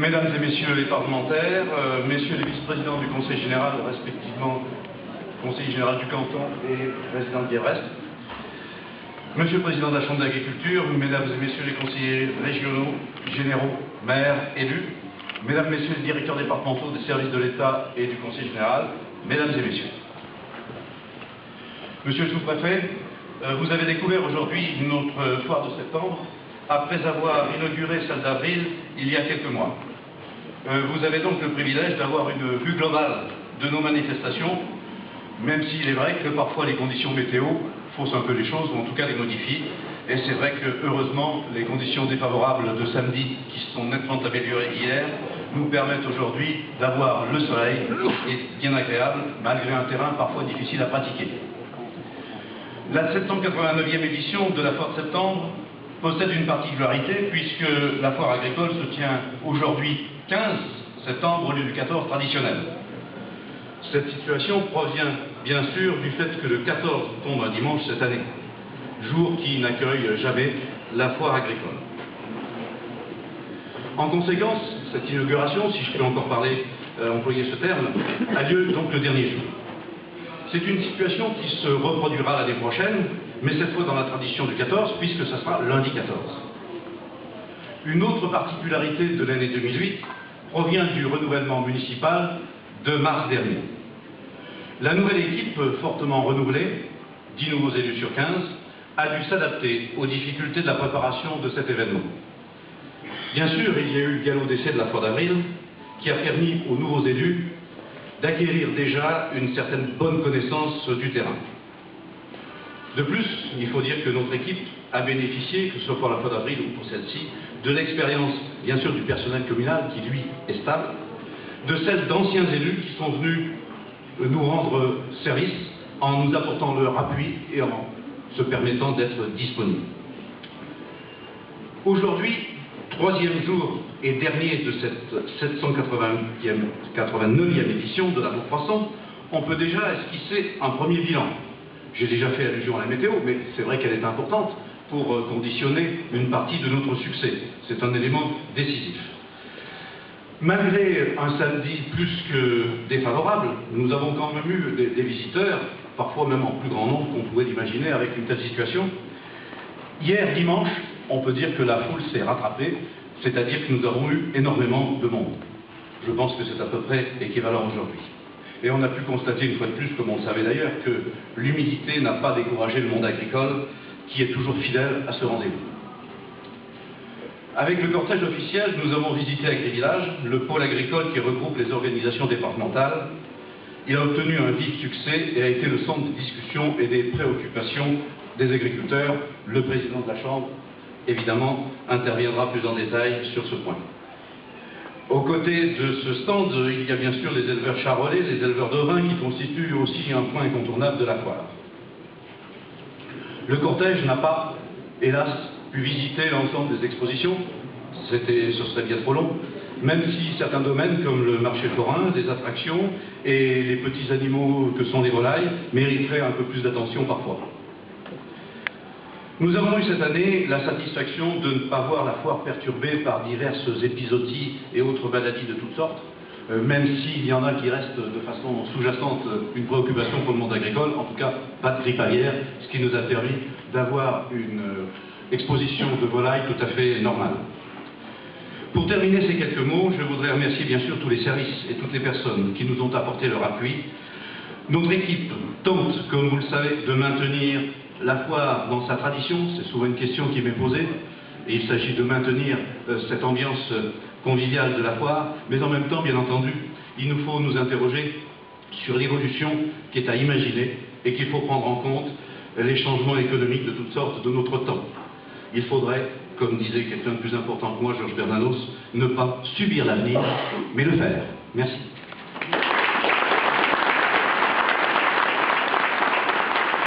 Mesdames et Messieurs les parlementaires, Messieurs les vice-présidents du Conseil général, respectivement Conseiller général du canton et président de l'IREST, Monsieur le Président de la Chambre d'agriculture, Mesdames et Messieurs les conseillers régionaux, généraux, maires, élus, Mesdames et Messieurs les directeurs départementaux des services de l'État et du Conseil général, Mesdames et Messieurs. Monsieur le sous-préfet, vous avez découvert aujourd'hui notre foire de septembre après avoir inauguré celle d'avril il y a quelques mois. Vous avez donc le privilège d'avoir une vue globale de nos manifestations, même s'il est vrai que parfois les conditions météo faussent un peu les choses, ou en tout cas les modifient. Et c'est vrai que, heureusement, les conditions défavorables de samedi, qui se sont nettement améliorées hier, nous permettent aujourd'hui d'avoir le soleil, et bien agréable, malgré un terrain parfois difficile à pratiquer. La 789e édition de la foire de septembre possède une particularité, puisque la foire agricole se tient aujourd'hui 15 septembre au lieu du 14 traditionnel. Cette situation provient bien sûr du fait que le 14 tombe un dimanche cette année, jour qui n'accueille jamais la foire agricole. En conséquence, cette inauguration, si je peux encore employer ce terme, a lieu donc le dernier jour. C'est une situation qui se reproduira l'année prochaine, mais cette fois dans la tradition du 14, puisque ce sera lundi 14. Une autre particularité de l'année 2008 provient du renouvellement municipal de mars dernier. La nouvelle équipe, fortement renouvelée, 10 nouveaux élus sur 15, a dû s'adapter aux difficultés de la préparation de cet événement. Bien sûr, il y a eu le galop d'essai de la foire d'avril, qui a permis aux nouveaux élus d'acquérir déjà une certaine bonne connaissance du terrain. De plus, il faut dire que notre équipe a bénéficié, que ce soit pour la foire d'avril ou pour celle-ci, de l'expérience, bien sûr, du personnel communal, qui lui est stable, de celle d'anciens élus qui sont venus nous rendre service en nous apportant leur appui et en se permettant d'être disponibles. Aujourd'hui, troisième jour et dernier de cette 789e édition de la Bourg Croissant, on peut déjà esquisser un premier bilan. J'ai déjà fait allusion à la météo, mais c'est vrai qu'elle est importante pour conditionner une partie de notre succès. C'est un élément décisif. Malgré un samedi plus que défavorable, nous avons quand même eu des visiteurs, parfois même en plus grand nombre qu'on pouvait l'imaginer avec une telle situation. Hier, dimanche, on peut dire que la foule s'est rattrapée, c'est-à-dire que nous avons eu énormément de monde. Je pense que c'est à peu près équivalent aujourd'hui. Et on a pu constater une fois de plus, comme on le savait d'ailleurs, que l'humidité n'a pas découragé le monde agricole, qui est toujours fidèle à ce rendez-vous. Avec le cortège officiel, nous avons visité avec les villages le pôle agricole qui regroupe les organisations départementales. Il a obtenu un vif succès et a été le centre des discussions et des préoccupations des agriculteurs. Le président de la Chambre, évidemment, interviendra plus en détail sur ce point. Aux côtés de ce stand, il y a bien sûr les éleveurs charolais, les éleveurs de vin qui constituent aussi un point incontournable de la foire. Le cortège n'a pas, hélas, pu visiter l'ensemble des expositions, ce serait bien trop long, même si certains domaines comme le marché forain, des attractions et les petits animaux que sont les volailles mériteraient un peu plus d'attention parfois. Nous avons eu cette année la satisfaction de ne pas voir la foire perturbée par diverses épizooties et autres maladies de toutes sortes, même s'il y en a qui restent de façon sous-jacente une préoccupation pour le monde agricole, en tout cas pas de grippe aviaire, ce qui nous a permis d'avoir une exposition de volailles tout à fait normale. Pour terminer ces quelques mots, je voudrais remercier bien sûr tous les services et toutes les personnes qui nous ont apporté leur appui. Notre équipe tente, comme vous le savez, de maintenir la foire dans sa tradition, c'est souvent une question qui m'est posée, et il s'agit de maintenir cette ambiance conviviale de la foire, mais en même temps, bien entendu, il nous faut nous interroger sur l'évolution qui est à imaginer et qu'il faut prendre en compte les changements économiques de toutes sortes de notre temps. Il faudrait, comme disait quelqu'un de plus important que moi, Georges Bernanos, ne pas subir l'avenir, mais le faire. Merci.